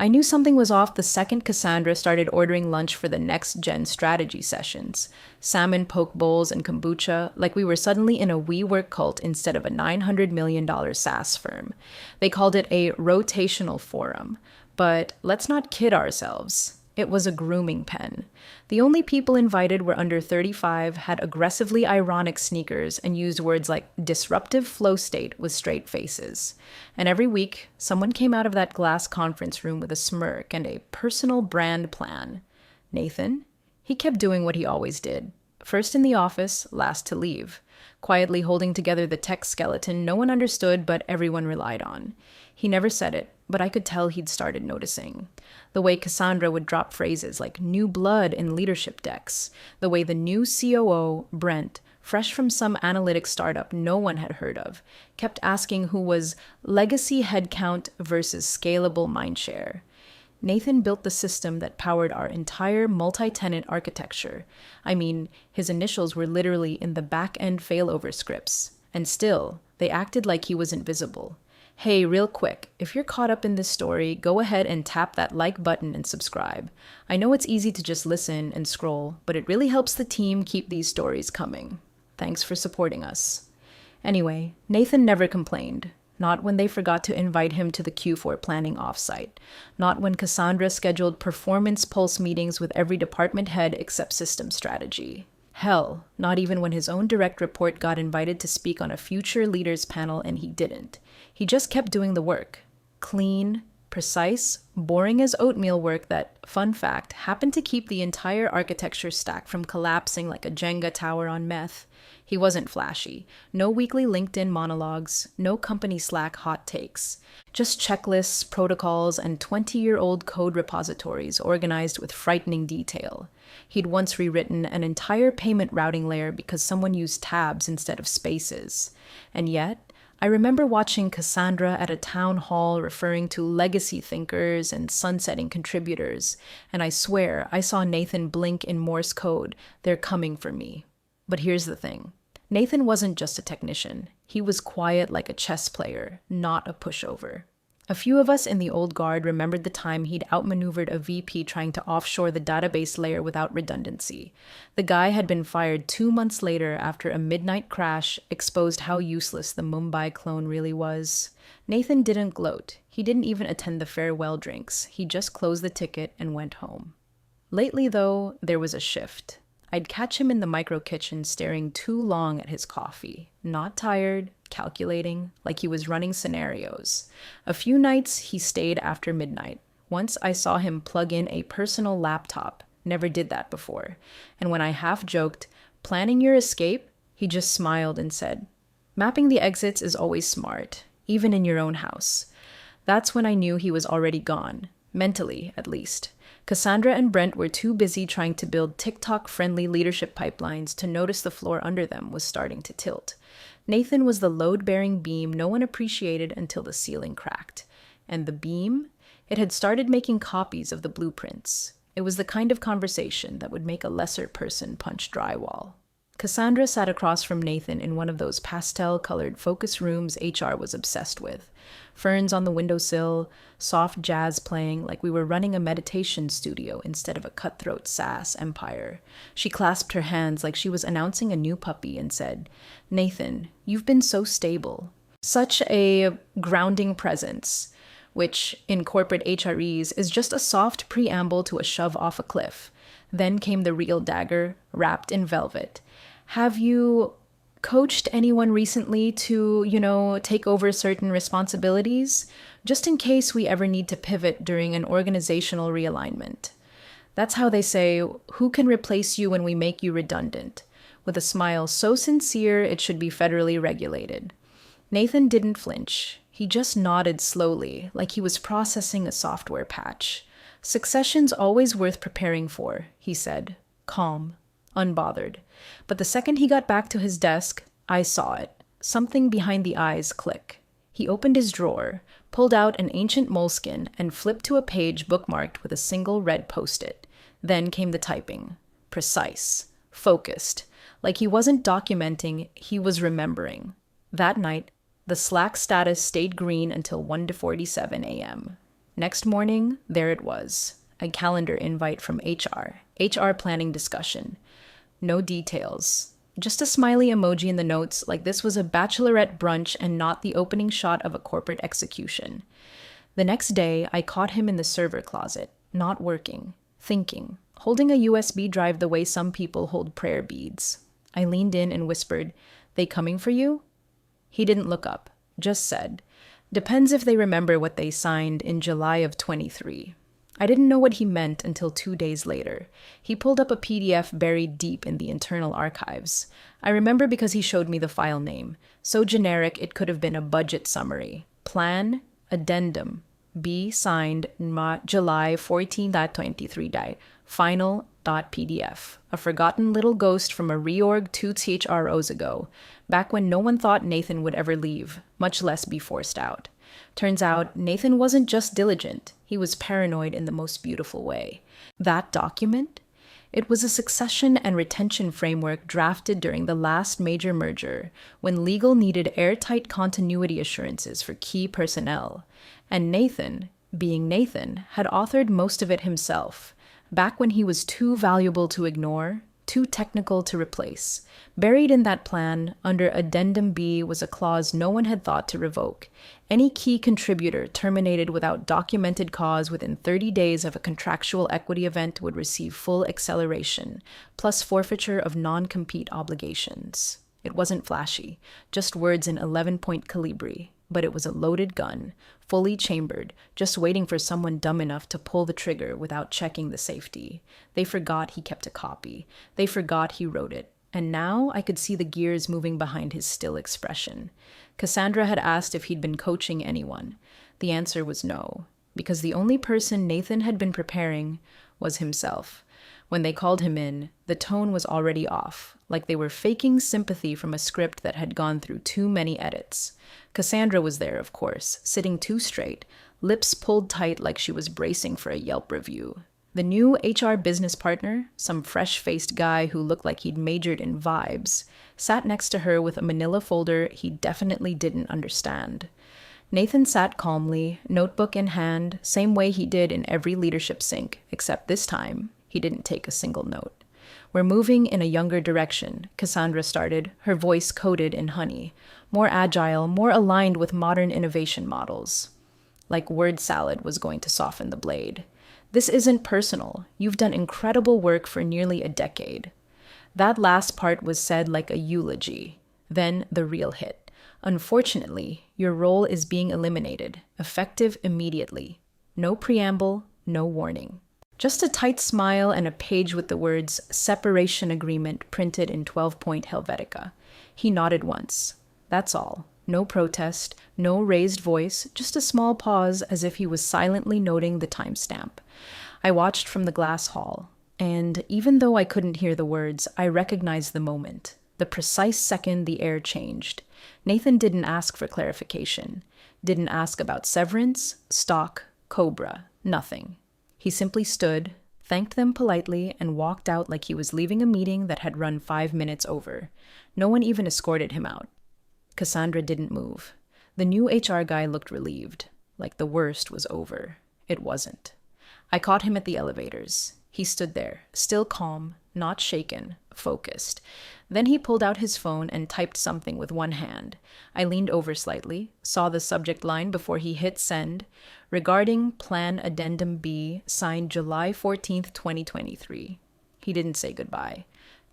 I knew something was off the second Cassandra started ordering lunch for the next gen strategy sessions. Salmon poke bowls and kombucha, like we were suddenly in a WeWork cult instead of a $900 million SaaS firm. They called it a rotational forum. But let's not kid ourselves. It was a grooming pen. The only people invited were under 35, had aggressively ironic sneakers, and used words like disruptive flow state with straight faces. And every week, someone came out of that glass conference room with a smirk and a personal brand plan. Nathan? He kept doing what he always did. First in the office, last to leave. Quietly holding together the tech skeleton no one understood but everyone relied on. He never said it, but I could tell he'd started noticing. The way Cassandra would drop phrases like new blood in leadership decks. The way the new COO, Brent, fresh from some analytics startup no one had heard of, kept asking who was legacy headcount versus scalable mindshare. Nathan built the system that powered our entire multi-tenant architecture. I mean, his initials were literally in the back-end failover scripts. And still, they acted like he was invisible. Hey, real quick, if you're caught up in this story, go ahead and tap that like button and subscribe. I know it's easy to just listen and scroll, but it really helps the team keep these stories coming. Thanks for supporting us. Anyway, Nathan never complained. Not when they forgot to invite him to the Q4 planning offsite. Not when Cassandra scheduled performance pulse meetings with every department head except system strategy. Hell, not even when his own direct report got invited to speak on a future leaders panel and he didn't. He just kept doing the work. Clean, precise, boring as oatmeal work that, fun fact, happened to keep the entire architecture stack from collapsing like a Jenga tower on meth. He wasn't flashy. No weekly LinkedIn monologues, no company Slack hot takes. Just checklists, protocols, and 20-year-old code repositories organized with frightening detail. He'd once rewritten an entire payment routing layer because someone used tabs instead of spaces. And yet, I remember watching Cassandra at a town hall referring to legacy thinkers and sunsetting contributors, and I swear I saw Nathan blink in Morse code, "They're coming for me." But here's the thing. Nathan wasn't just a technician. He was quiet like a chess player, not a pushover. A few of us in the old guard remembered the time he'd outmaneuvered a VP trying to offshore the database layer without redundancy. The guy had been fired 2 months later after a midnight crash exposed how useless the Mumbai clone really was. Nathan didn't gloat. He didn't even attend the farewell drinks. He just closed the ticket and went home. Lately, though, there was a shift. I'd catch him in the micro kitchen staring too long at his coffee. Not tired, calculating, like he was running scenarios. A few nights he stayed after midnight. Once I saw him plug in a personal laptop. Never did that before. And when I half joked, "Planning your escape?" he just smiled and said, "Mapping the exits is always smart, even in your own house." That's when I knew he was already gone. Mentally, at least. Cassandra and Brent were too busy trying to build TikTok-friendly leadership pipelines to notice the floor under them was starting to tilt. Nathan was the load-bearing beam no one appreciated until the ceiling cracked. And the beam? It had started making copies of the blueprints. It was the kind of conversation that would make a lesser person punch drywall. Cassandra sat across from Nathan in one of those pastel-colored focus rooms HR was obsessed with. Ferns on the windowsill, soft jazz playing like we were running a meditation studio instead of a cutthroat SaaS empire. She clasped her hands like she was announcing a new puppy and said, "Nathan, you've been so stable. Such a grounding presence," which, in corporate HREs, is just a soft preamble to a shove off a cliff. Then came the real dagger, wrapped in velvet. "Have you coached anyone recently to, take over certain responsibilities? Just in case we ever need to pivot during an organizational realignment." That's how they say, "Who can replace you when we make you redundant?" With a smile so sincere it should be federally regulated. Nathan didn't flinch. He just nodded slowly, like he was processing a software patch. "Succession's always worth preparing for," he said, calm, unbothered. But the second he got back to his desk, I saw it. Something behind the eyes click. He opened his drawer, pulled out an ancient moleskin, and flipped to a page bookmarked with a single red post-it. Then came the typing. Precise. Focused. Like he wasn't documenting, he was remembering. That night, the Slack status stayed green until 1:47 a.m. Next morning, there it was. A calendar invite from HR. HR planning discussion. No details. Just a smiley emoji in the notes, like this was a bachelorette brunch and not the opening shot of a corporate execution. The next day, I caught him in the server closet, not working, thinking, holding a USB drive the way some people hold prayer beads. I leaned in and whispered, "They coming for you?" He didn't look up, just said, "Depends if they remember what they signed in July of 23. I didn't know what he meant until 2 days later. He pulled up a PDF buried deep in the internal archives. I remember because he showed me the file name. So generic it could have been a budget summary. Plan, Addendum, B signed July 14-23, final.pdf. A forgotten little ghost from a reorg 2 THROs ago, back when no one thought Nathan would ever leave, much less be forced out. Turns out, Nathan wasn't just diligent, he was paranoid in the most beautiful way. That document? It was a succession and retention framework drafted during the last major merger, when legal needed airtight continuity assurances for key personnel. And Nathan, being Nathan, had authored most of it himself, back when he was too valuable to ignore, too technical to replace. Buried in that plan, under Addendum B, was a clause no one had thought to revoke. Any key contributor terminated without documented cause within 30 days of a contractual equity event would receive full acceleration, plus forfeiture of non-compete obligations. It wasn't flashy, just words in 11-point calibri, but it was a loaded gun, fully chambered, just waiting for someone dumb enough to pull the trigger without checking the safety. They forgot he kept a copy. They forgot he wrote it. And now I could see the gears moving behind his still expression. Cassandra had asked if he'd been coaching anyone. The answer was no, because the only person Nathan had been preparing was himself. When they called him in, the tone was already off, like they were faking sympathy from a script that had gone through too many edits. Cassandra was there, of course, sitting too straight, lips pulled tight like she was bracing for a Yelp review. The new HR business partner, some fresh-faced guy who looked like he'd majored in vibes, sat next to her with a manila folder he definitely didn't understand. Nathan sat calmly, notebook in hand, same way he did in every leadership sync, except this time, he didn't take a single note. "We're moving in a younger direction," Cassandra started, her voice coated in honey. "More agile, more aligned with modern innovation models." Like word salad was going to soften the blade. "This isn't personal. You've done incredible work for nearly a decade." That last part was said like a eulogy. Then the real hit. "Unfortunately, your role is being eliminated, effective immediately. No preamble, no warning." Just a tight smile and a page with the words "Separation Agreement" printed in 12-point Helvetica. He nodded once. That's all. No protest, no raised voice, just a small pause as if he was silently noting the timestamp. I watched from the glass hall, and even though I couldn't hear the words, I recognized the moment, the precise second the air changed. Nathan didn't ask for clarification, didn't ask about severance, stock, Cobra, nothing. He simply stood, thanked them politely, and walked out like he was leaving a meeting that had run 5 minutes over. No one even escorted him out. Cassandra didn't move. The new HR guy looked relieved, like the worst was over. It wasn't. I caught him at the elevators. He stood there, still calm, not shaken, focused. Then he pulled out his phone and typed something with one hand. I leaned over slightly, saw the subject line before he hit send. "Regarding Plan Addendum B, signed July 14th, 2023. He didn't say goodbye.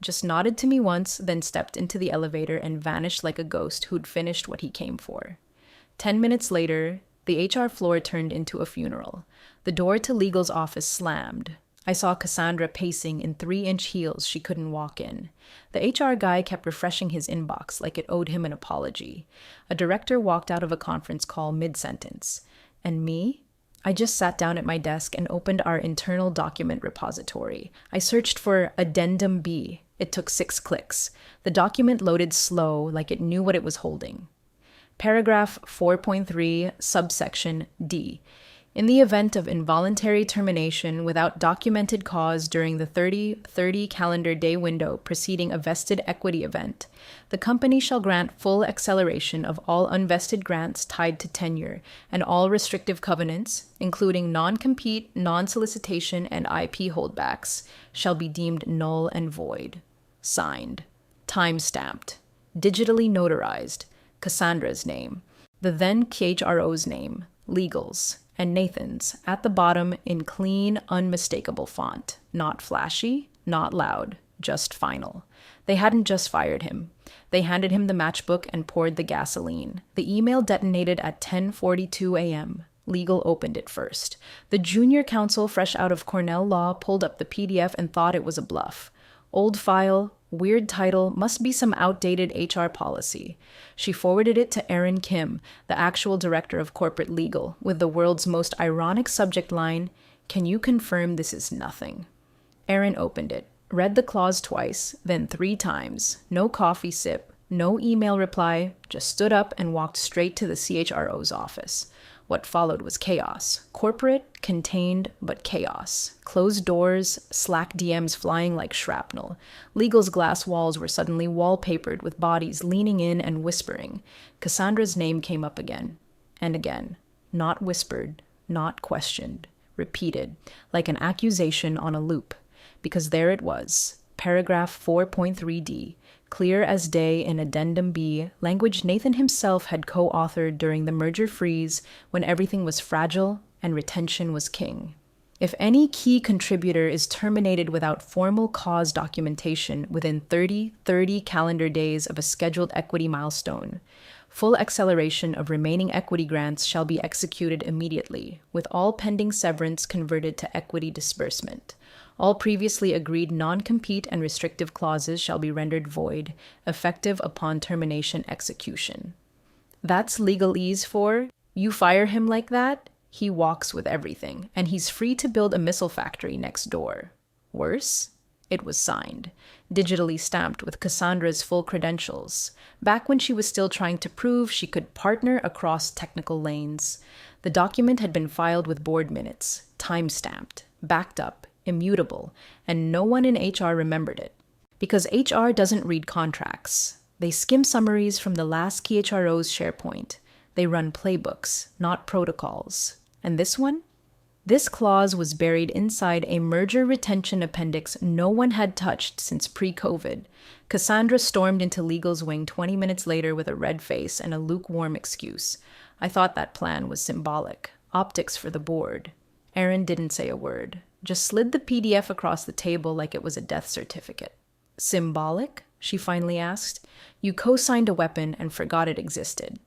Just nodded to me once, then stepped into the elevator and vanished like a ghost who'd finished what he came for. 10 minutes later, the HR floor turned into a funeral. The door to legal's office slammed. I saw Cassandra pacing in 3-inch heels she couldn't walk in. The HR guy kept refreshing his inbox like it owed him an apology. A director walked out of a conference call mid-sentence. And me? I just sat down at my desk and opened our internal document repository. I searched for Addendum B. It took 6 clicks. The document loaded slow, like it knew what it was holding. Paragraph 4.3, subsection D. In the event of involuntary termination without documented cause during the 30 calendar day window preceding a vested equity event, the company shall grant full acceleration of all unvested grants tied to tenure and all restrictive covenants, including non-compete, non-solicitation, and IP holdbacks, shall be deemed null and void. Signed. Time-stamped. Digitally notarized. Cassandra's name. The then KHRO's name. Legals. And Nathan's, at the bottom in clean, unmistakable font. Not flashy, not loud, just final. They hadn't just fired him. They handed him the matchbook and poured the gasoline. The email detonated at 10:42 a.m. Legal opened it first. The junior counsel, fresh out of Cornell Law, pulled up the PDF and thought it was a bluff. Old file, weird title, must be some outdated HR policy. She forwarded it to Aaron Kim, the actual director of corporate legal, with the world's most ironic subject line, "Can you confirm this is nothing?" Aaron opened it, read the clause twice, then 3 times. No coffee sip, no email reply, just stood up and walked straight to the CHRO's office. What followed was chaos. Corporate, contained, but chaos. Closed doors, Slack DMs flying like shrapnel. Legal's glass walls were suddenly wallpapered with bodies leaning in and whispering. Cassandra's name came up again and again. Not whispered, not questioned. Repeated, like an accusation on a loop. Because there it was. Paragraph 4.3d. Clear as day in Addendum B, language Nathan himself had co-authored during the merger freeze when everything was fragile and retention was king. If any key contributor is terminated without formal cause documentation within 30 calendar days of a scheduled equity milestone, full acceleration of remaining equity grants shall be executed immediately, with all pending severance converted to equity disbursement. All previously agreed non-compete and restrictive clauses shall be rendered void, effective upon termination execution. That's legalese for, you fire him like that, he walks with everything, and he's free to build a missile factory next door. Worse? It was signed, digitally stamped with Cassandra's full credentials, back when she was still trying to prove she could partner across technical lanes. The document had been filed with board minutes, time-stamped, backed up, immutable, and no one in HR remembered it. Because HR doesn't read contracts. They skim summaries from the last KHRO's SharePoint. They run playbooks, not protocols. And this one? This clause was buried inside a merger retention appendix no one had touched since pre-COVID. Cassandra stormed into legal's wing 20 minutes later with a red face and a lukewarm excuse. I thought that plan was symbolic. Optics for the board. Aaron didn't say a word. Just slid the PDF across the table like it was a death certificate. Symbolic? She finally asked. You co-signed a weapon and forgot it existed.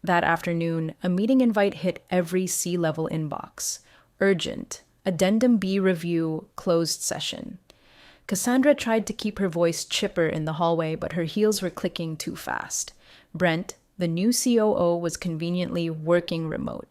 That afternoon, a meeting invite hit every C-level inbox. Urgent. Addendum B review, closed session. Cassandra tried to keep her voice chipper in the hallway, but her heels were clicking too fast. Brent, the new COO, was conveniently working remote,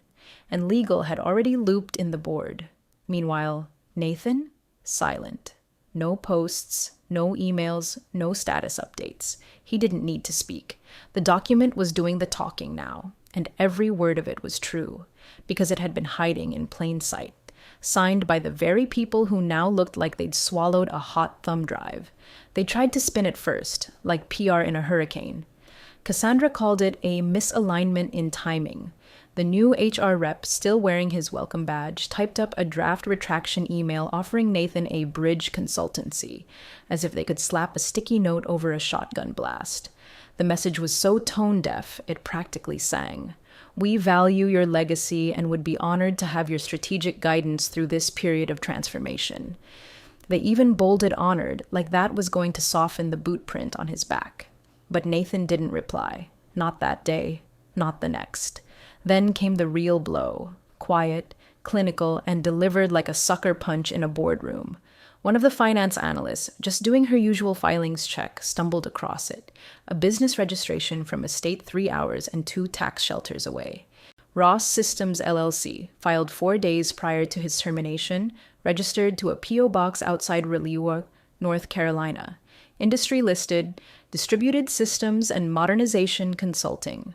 and legal had already looped in the board. Meanwhile, Nathan? Silent. No posts, no emails, no status updates. He didn't need to speak. The document was doing the talking now, and every word of it was true, because it had been hiding in plain sight, signed by the very people who now looked like they'd swallowed a hot thumb drive. They tried to spin it first, like PR in a hurricane. Cassandra called it a misalignment in timing. The new HR rep, still wearing his welcome badge, typed up a draft retraction email offering Nathan a bridge consultancy, as if they could slap a sticky note over a shotgun blast. The message was so tone-deaf, it practically sang. We value your legacy and would be honored to have your strategic guidance through this period of transformation. They even bolded honored, like that was going to soften the boot print on his back. But Nathan didn't reply. Not that day, not the next. Then came the real blow, quiet, clinical, and delivered like a sucker punch in a boardroom. One of the finance analysts, just doing her usual filings check, stumbled across it. A business registration from a state 3 hours and 2 tax shelters away. Ross Systems LLC, filed 4 days prior to his termination, registered to a P.O. box outside Raleigh, North Carolina. Industry listed, Distributed Systems and Modernization Consulting.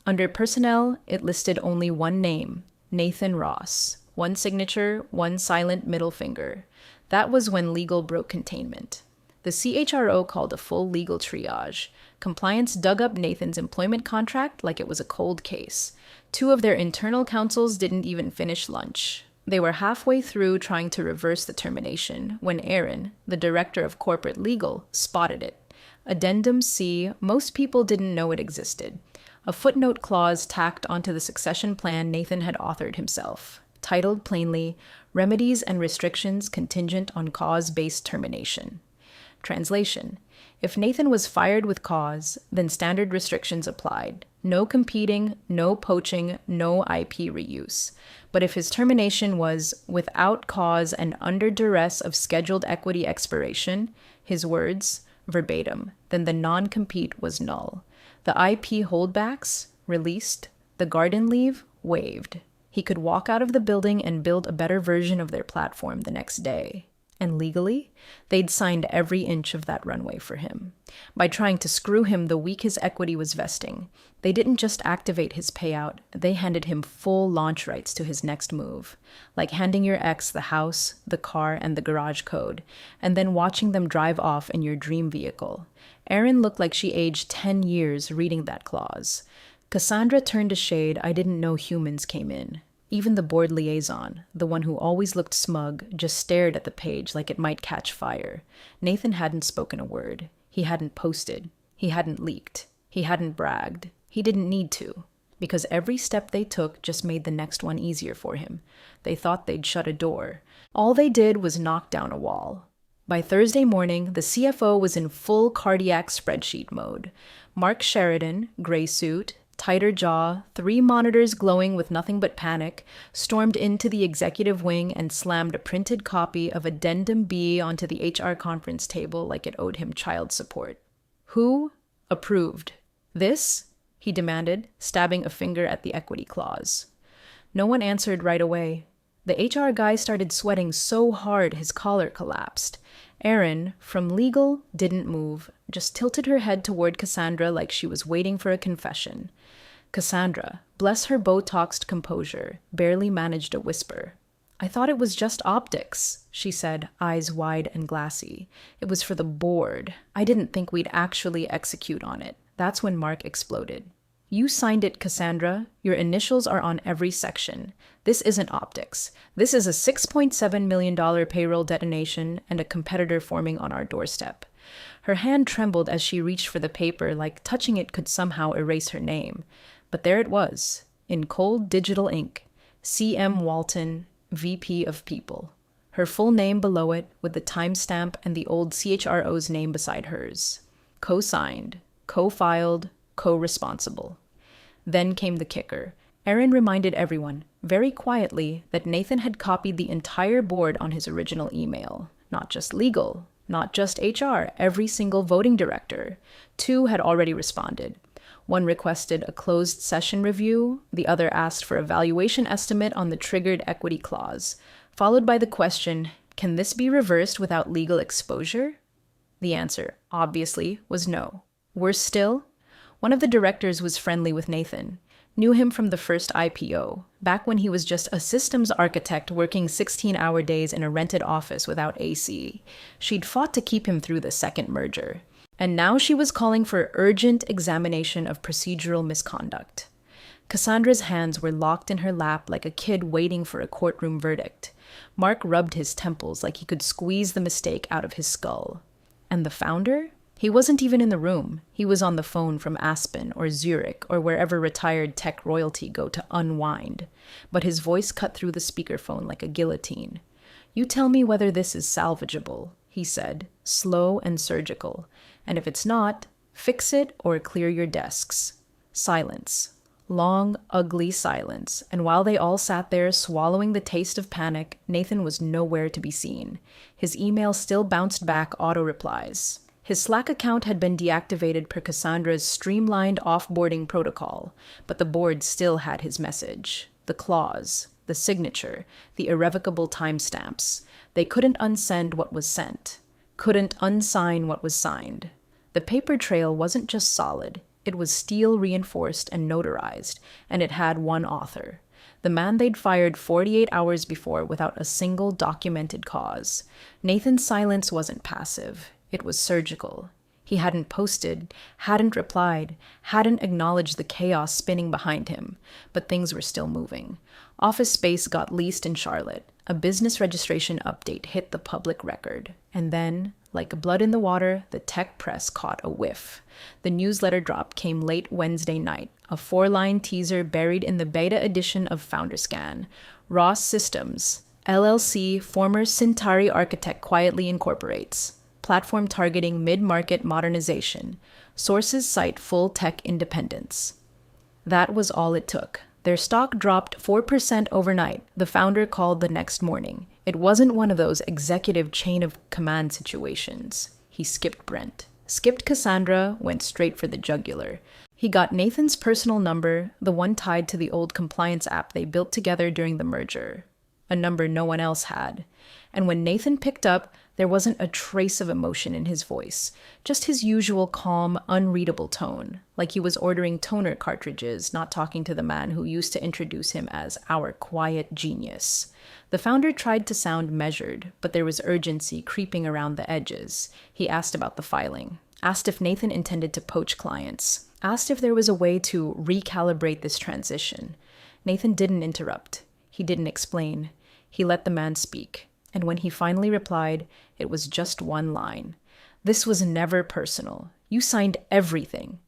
Under personnel, it listed only one name, Nathan Ross. One signature, one silent middle finger. That was when legal broke containment. The CHRO called a full legal triage. Compliance dug up Nathan's employment contract like it was a cold case. Two of their internal counsels didn't even finish lunch. They were halfway through trying to reverse the termination when Aaron, the director of corporate legal, spotted it. Addendum C, most people didn't know it existed. A footnote clause tacked onto the succession plan Nathan had authored himself, titled plainly, Remedies and Restrictions Contingent on Cause-Based Termination. Translation: if Nathan was fired with cause, then standard restrictions applied. No competing, no poaching, no IP reuse. But if his termination was without cause and under duress of scheduled equity expiration, his words, verbatim, then the non-compete was null. The IP holdbacks, released. The garden leave, waived. He could walk out of the building and build a better version of their platform the next day. And legally, they'd signed every inch of that runway for him. By trying to screw him the week his equity was vesting, they didn't just activate his payout, they handed him full launch rights to his next move, like handing your ex the house, the car, and the garage code, and then watching them drive off in your dream vehicle. Erin looked like she aged 10 years reading that clause. Cassandra turned a shade I didn't know humans came in. Even the board liaison, the one who always looked smug, just stared at the page like it might catch fire. Nathan hadn't spoken a word. He hadn't posted. He hadn't leaked. He hadn't bragged. He didn't need to, because every step they took just made the next one easier for him. They thought they'd shut a door. All they did was knock down a wall. By Thursday morning, the CFO was in full cardiac spreadsheet mode. Mark Sheridan, gray suit, tighter jaw, 3 monitors glowing with nothing but panic, stormed into the executive wing and slammed a printed copy of Addendum B onto the HR conference table like it owed him child support. Who approved? This? He demanded, stabbing a finger at the equity clause. No one answered right away. The HR guy started sweating so hard his collar collapsed. Erin, from legal, didn't move, just tilted her head toward Cassandra like she was waiting for a confession. Cassandra, bless her Botoxed composure, barely managed a whisper. I thought it was just optics, she said, eyes wide and glassy. It was for the board. I didn't think we'd actually execute on it. That's when Mark exploded. You signed it, Cassandra. Your initials are on every section. This isn't optics. This is a $6.7 million payroll detonation and a competitor forming on our doorstep. Her hand trembled as she reached for the paper like touching it could somehow erase her name. But there it was, in cold digital ink. C.M. Walton, VP of People. Her full name below it with the timestamp and the old CHRO's name beside hers. Co-signed, co-filed, co-responsible. Then came the kicker. Erin reminded everyone, very quietly, that Nathan had copied the entire board on his original email. Not just legal, not just HR, every single voting director. 2 had already responded. One requested a closed session review, the other asked for a valuation estimate on the triggered equity clause, followed by the question, can this be reversed without legal exposure? The answer, obviously, was no. Worse still, one of the directors was friendly with Nathan, knew him from the first IPO, back when he was just a systems architect working 16-hour days in a rented office without AC. She'd fought to keep him through the second merger. And now she was calling for urgent examination of procedural misconduct. Cassandra's hands were locked in her lap like a kid waiting for a courtroom verdict. Mark rubbed his temples like he could squeeze the mistake out of his skull. And the founder? He wasn't even in the room. He was on the phone from Aspen or Zurich or wherever retired tech royalty go to unwind. But his voice cut through the speakerphone like a guillotine. You tell me whether this is salvageable, he said, slow and surgical. And if it's not, fix it or clear your desks. Silence. Long, ugly silence. And while they all sat there swallowing the taste of panic, Nathan was nowhere to be seen. His email still bounced back auto-replies. His Slack account had been deactivated per Cassandra's streamlined offboarding protocol, but the board still had his message. The clause, the signature, the irrevocable timestamps. They couldn't unsend what was sent. Couldn't unsign what was signed. The paper trail wasn't just solid, it was steel reinforced and notarized, and it had one author. The man they'd fired 48 hours before without a single documented cause. Nathan's silence wasn't passive. It was surgical. He hadn't posted, hadn't replied, hadn't acknowledged the chaos spinning behind him, but things were still moving. Office space got leased in Charlotte. A business registration update hit the public record. And then, like blood in the water, the tech press caught a whiff. The newsletter drop came late Wednesday night, a 4-line teaser buried in the beta edition of FounderScan. Ross Systems, LLC, former Centauri architect quietly incorporates. Platform targeting mid-market modernization. Sources cite full tech independence. That was all it took. Their stock dropped 4% overnight, the founder called the next morning. It wasn't one of those executive chain of command situations. He skipped Brent, skipped Cassandra, went straight for the jugular. He got Nathan's personal number, the one tied to the old compliance app they built together during the merger, a number no one else had. And when Nathan picked up, there wasn't a trace of emotion in his voice, just his usual calm, unreadable tone, like he was ordering toner cartridges, not talking to the man who used to introduce him as our quiet genius. The founder tried to sound measured, but there was urgency creeping around the edges. He asked about the filing, asked if Nathan intended to poach clients, asked if there was a way to recalibrate this transition. Nathan didn't interrupt. He didn't explain. He let the man speak. And when he finally replied, it was just one line. This was never personal. You signed everything.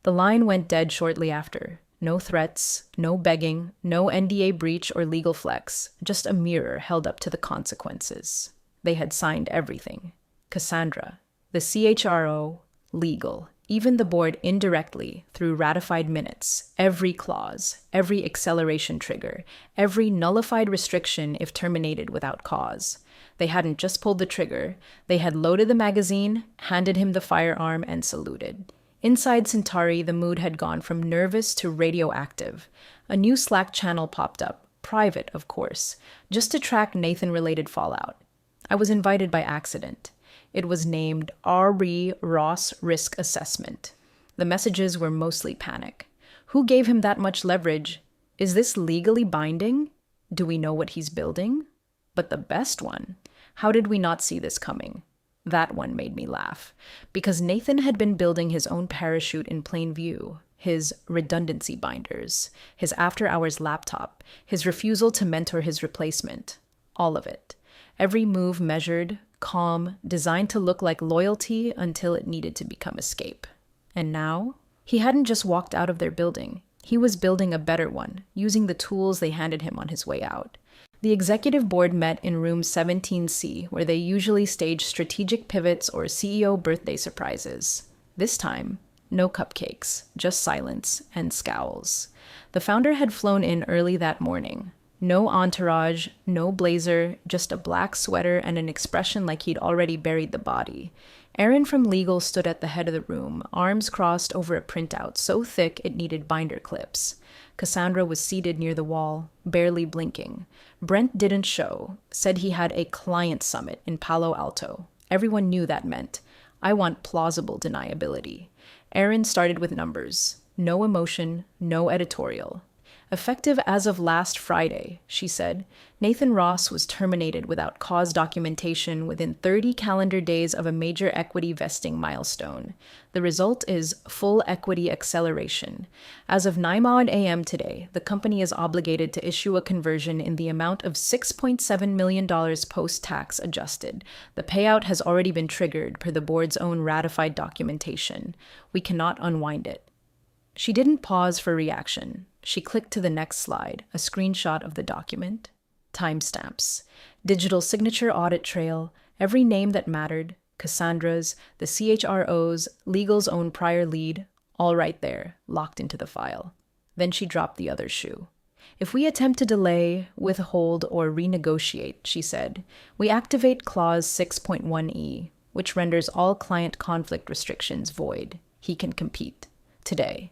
The line went dead shortly after. No threats, no begging, no NDA breach or legal flex, just a mirror held up to the consequences. They had signed everything. Cassandra, the CHRO, legal. Even the board indirectly, through ratified minutes, every clause, every acceleration trigger, every nullified restriction if terminated without cause. They hadn't just pulled the trigger, they had loaded the magazine, handed him the firearm, and saluted. Inside Centauri, the mood had gone from nervous to radioactive. A new Slack channel popped up, private, of course, just to track Nathan-related fallout. I was invited by accident. It was named R.E. Ross Risk Assessment. The messages were mostly panic. Who gave him that much leverage? Is this legally binding? Do we know what he's building? But the best one, how did we not see this coming? That one made me laugh, because Nathan had been building his own parachute in plain view, his redundancy binders, his after-hours laptop, his refusal to mentor his replacement. All of it. Every move measured, calm, designed to look like loyalty until it needed to become escape. And now, he hadn't just walked out of their building. He was building a better one, using the tools they handed him on his way out. The executive board met in room 17C, where they usually stage strategic pivots or CEO birthday surprises. This time, no cupcakes, just silence and scowls. The founder had flown in early that morning. No entourage, no blazer, just a black sweater and an expression like he'd already buried the body. Aaron from legal stood at the head of the room, arms crossed over a printout so thick it needed binder clips. Cassandra was seated near the wall, barely blinking. Brent didn't show, said he had a client summit in Palo Alto. Everyone knew that meant, I want plausible deniability. Aaron started with numbers. No emotion, no editorial. Effective as of last Friday, she said, Nathan Ross was terminated without cause documentation within 30 calendar days of a major equity vesting milestone. The result is full equity acceleration. As of 9 a.m. today, the company is obligated to issue a conversion in the amount of $6.7 million post-tax adjusted. The payout has already been triggered per the board's own ratified documentation. We cannot unwind it. She didn't pause for reaction. She clicked to the next slide, a screenshot of the document. Timestamps. Digital signature audit trail, every name that mattered, Cassandra's, the CHRO's, legal's own prior lead, all right there, locked into the file. Then she dropped the other shoe. If we attempt to delay, withhold, or renegotiate, she said, we activate Clause 6.1e, which renders all client conflict restrictions void. He can compete. Today.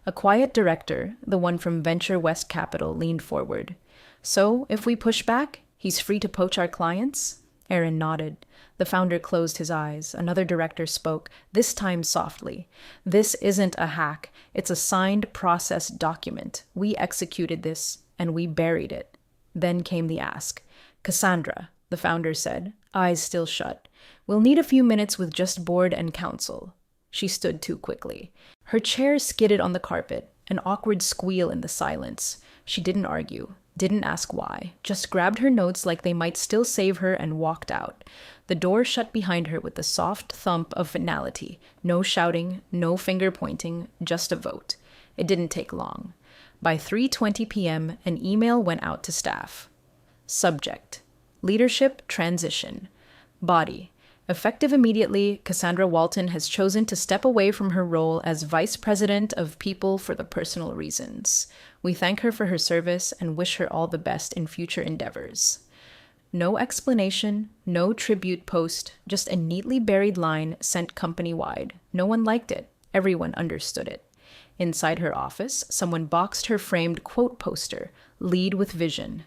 A quiet director, the one from Venture West Capital, leaned forward. So, if we push back, he's free to poach our clients? Aaron nodded. The founder closed his eyes. Another director spoke, this time softly. This isn't a hack. It's a signed process document. We executed this, and we buried it. Then came the ask. Cassandra, the founder said, eyes still shut. We'll need a few minutes with just board and counsel. She stood too quickly. Her chair skidded on the carpet, an awkward squeal in the silence. She didn't argue, didn't ask why, just grabbed her notes like they might still save her and walked out. The door shut behind her with the soft thump of finality. No shouting, no finger pointing, just a vote. It didn't take long. By 3:20 p.m., an email went out to staff. Subject: Leadership Transition. Body: Effective immediately, Cassandra Walton has chosen to step away from her role as Vice President of People for the personal reasons. We thank her for her service and wish her all the best in future endeavors. No explanation, no tribute post, just a neatly buried line sent company-wide. No one liked it. Everyone understood it. Inside her office, someone boxed her framed quote poster, "Lead with Vision."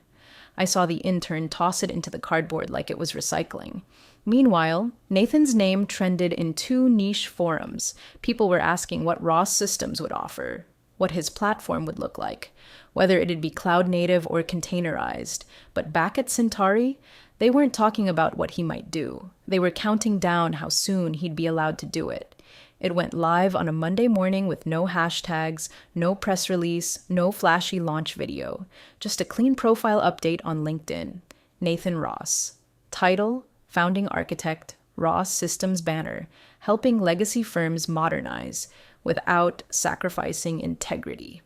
I saw the intern toss it into the cardboard like it was recycling. Meanwhile, Nathan's name trended in 2 niche forums. People were asking what Ross Systems would offer, what his platform would look like, whether it'd be cloud native or containerized. But back at Centauri, they weren't talking about what he might do. They were counting down how soon he'd be allowed to do it. It went live on a Monday morning with no hashtags, no press release, no flashy launch video. Just a clean profile update on LinkedIn. Nathan Ross. Title: Founding Architect, Ross Systems banner, helping legacy firms modernize without sacrificing integrity.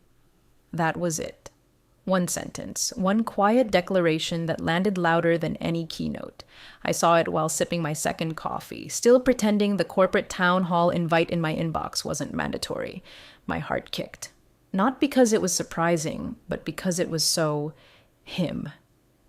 That was it. One sentence, one quiet declaration that landed louder than any keynote. I saw it while sipping my second coffee, still pretending the corporate town hall invite in my inbox wasn't mandatory. My heart kicked. Not because it was surprising, but because it was so him.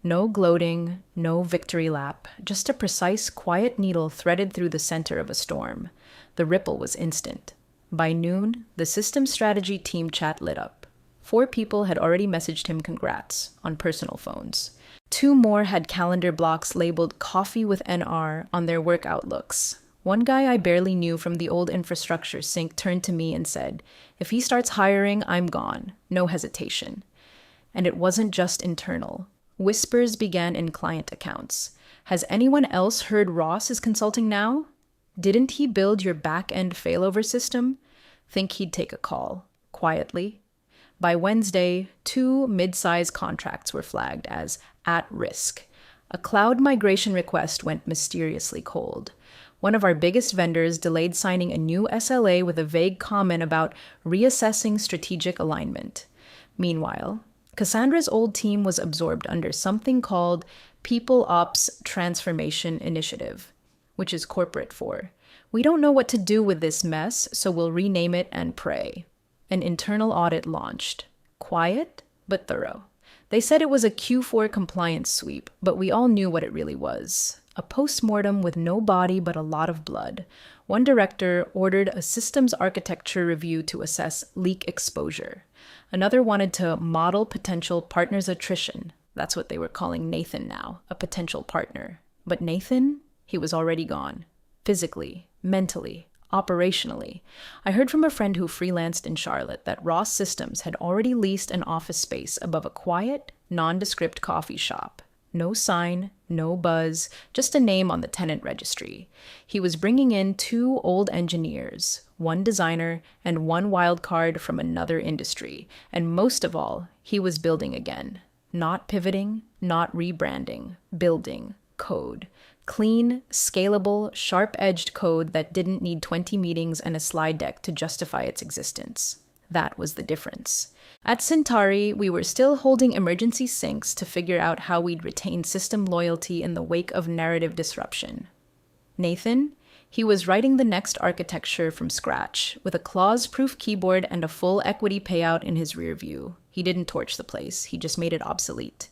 No gloating, no victory lap, just a precise, quiet needle threaded through the center of a storm. The ripple was instant. By noon, the system strategy team chat lit up. 4 people had already messaged him congrats on personal phones. 2 more had calendar blocks labeled Coffee with NR on their work outlooks. One guy I barely knew from the old infrastructure sync turned to me and said, "If he starts hiring, I'm gone." No hesitation. And it wasn't just internal. Whispers began in client accounts. Has anyone else heard Ross is consulting now? Didn't he build your back-end failover system? Think he'd take a call. Quietly. By Wednesday, 2 mid-size contracts were flagged as at risk. A cloud migration request went mysteriously cold. One of our biggest vendors delayed signing a new SLA with a vague comment about reassessing strategic alignment. Meanwhile, Cassandra's old team was absorbed under something called People Ops Transformation Initiative, which is corporate for, "We don't know what to do with this mess, so we'll rename it and pray." An internal audit launched. Quiet, but thorough. They said it was a Q4 compliance sweep, but we all knew what it really was. A post-mortem with no body but a lot of blood. One director ordered a systems architecture review to assess leak exposure. Another wanted to model potential partners' attrition. That's what they were calling Nathan now, a potential partner. But Nathan? He was already gone. Physically, mentally, operationally. I heard from a friend who freelanced in Charlotte that Ross Systems had already leased an office space above a quiet, nondescript coffee shop. No sign, no buzz, just a name on the tenant registry. He was bringing in 2 old engineers, 1 designer, and 1 wild card from another industry. And most of all, he was building again. Not pivoting, not rebranding, building, code. Clean, scalable, sharp-edged code that didn't need 20 meetings and a slide deck to justify its existence. That was the difference. At Centauri, we were still holding emergency syncs to figure out how we'd retain system loyalty in the wake of narrative disruption. Nathan? He was writing the next architecture from scratch, with a clause-proof keyboard and a full equity payout in his rear view. He didn't torch the place, he just made it obsolete.